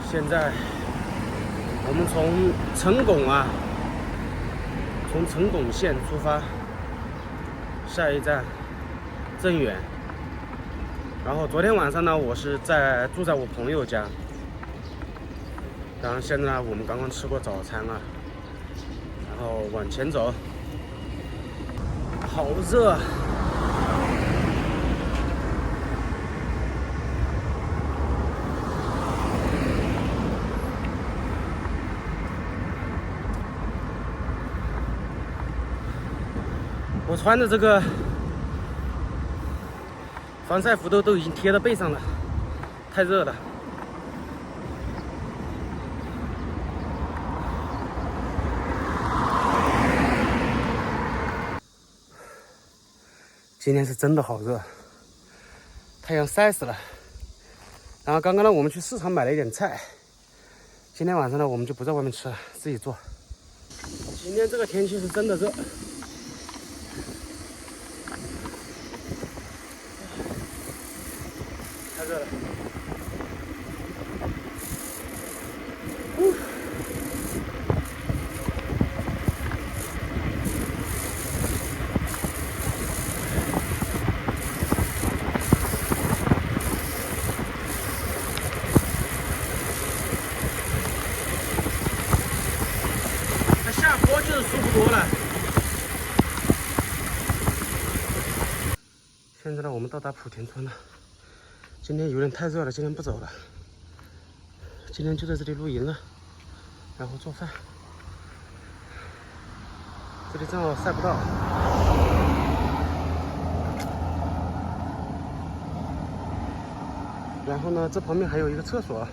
现在我们从成巩啊，从成巩县出发，下一站镇远。然后昨天晚上呢，我是住在我朋友家。然后现在呢，我们刚刚吃过早餐了，然后往前走，好热。我穿的这个防晒服都已经贴到背上了，太热了。今天是真的好热，太阳晒死了。然后刚刚呢，我们去市场买了一点菜。今天晚上呢，我们就不在外面吃了，自己做。今天这个天气是真的热。太热了。那下坡就是舒服多了。现在呢，我们到达莆田村了。今天有点太热了，今天不走了。今天就在这里露营了，然后做饭。这里正好晒不到。然后呢，这旁边还有一个厕所，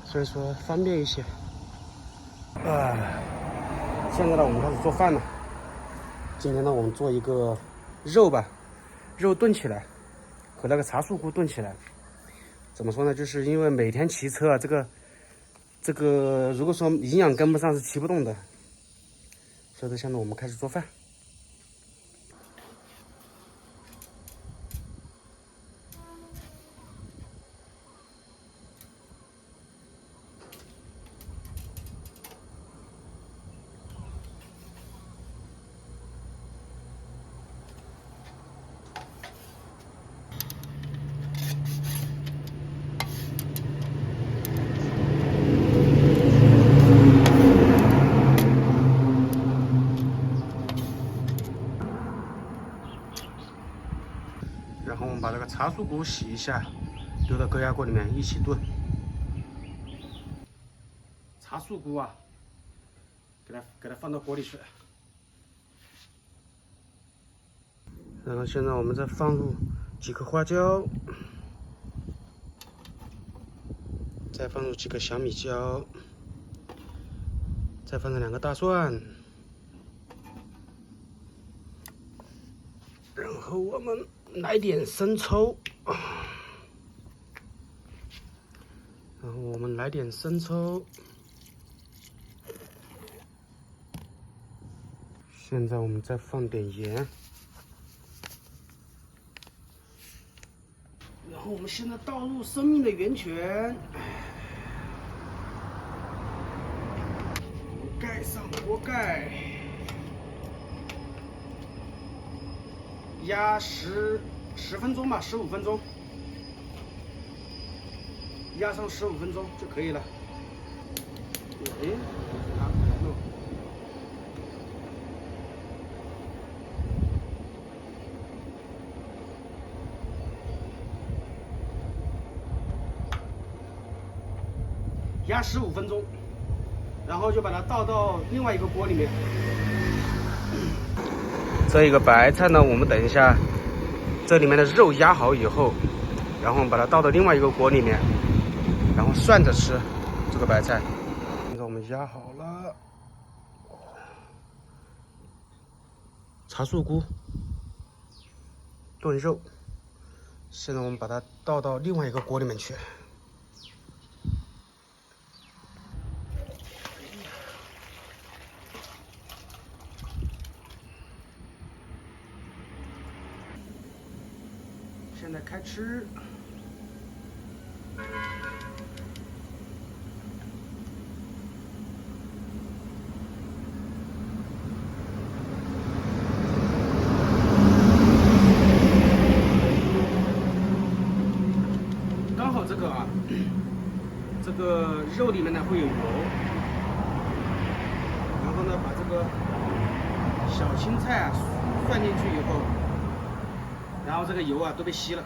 所以说方便一些。现在呢，我们开始做饭了。今天呢，我们做一个肉吧，肉炖起来，和那个茶树菇炖起来。怎么说呢？就是因为每天骑车啊，这个如果说营养跟不上是骑不动的。所以说现在我们开始做饭。然后我们把这个茶树菇洗一下，丢到高压锅里面一起炖。茶树菇啊，给它放到锅里去。然后现在我们再放入几颗花椒，再放入几个小米椒，再放上2个大蒜，然后我们来点生抽，现在我们再放点盐，然后我们现在倒入生命的源泉，盖上锅盖，压10分钟吧，15分钟，压上15分钟就可以了。拿过来弄。压15分钟，然后就把它倒到另外一个锅里面。这一个白菜呢，我们等一下这里面的肉压好以后，然后我们把它倒到另外一个锅里面，然后涮着吃这个白菜。现在我们压好了茶树菇炖肉，现在我们把它倒到另外一个锅里面去。现在开吃。这个啊，这个肉里面呢会有油，然后呢把这个小青菜啊涮进去以后，然后这个油啊都被吸了。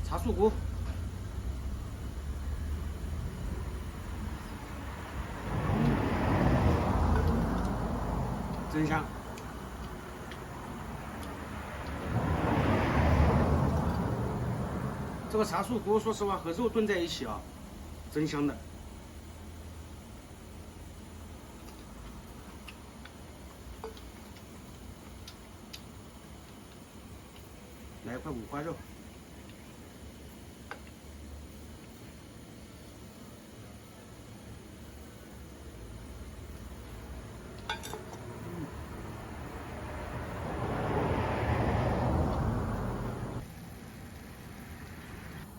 茶树菇，真香。这个茶树菇，说实话和肉炖在一起啊，真香的。来一块五花肉。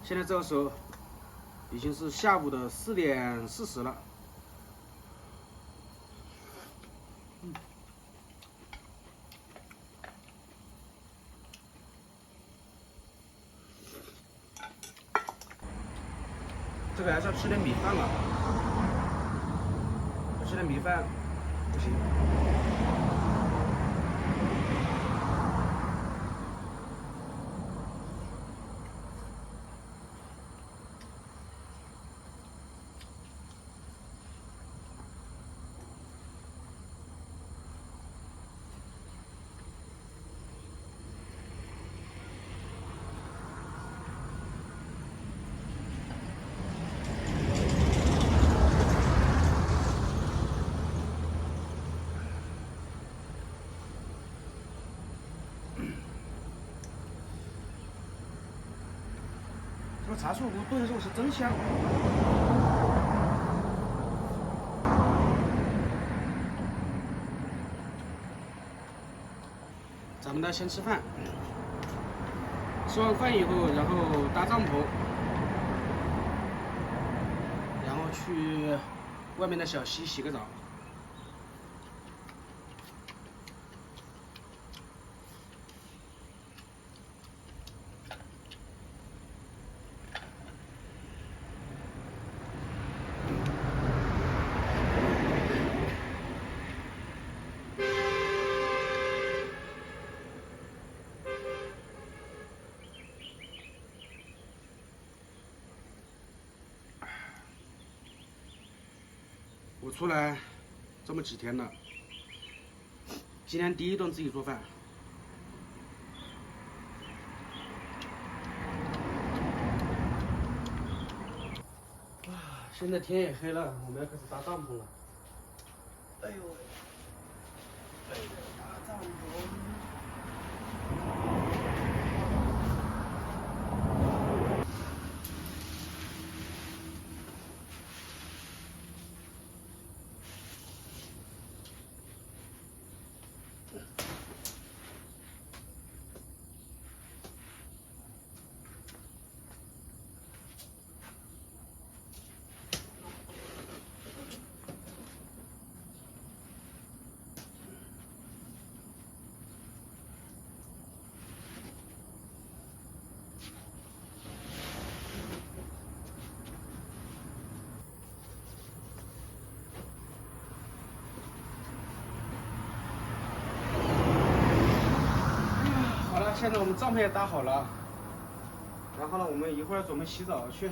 现在这个时候已经是下午的4点40了。这个还是要吃点米饭了，不吃点米饭不行。这个茶树菇炖肉是真香。咱们呢先吃饭，吃完饭以后，然后搭帐篷，然后去外面的小溪洗个澡。我出来这么几天了，今天第一顿自己做饭。现在天也黑了，我们要开始搭帐篷了。哎呦喂！哎呦，搭帐篷。现在我们帐篷也搭好了，然后呢，我们一会儿准备洗澡去。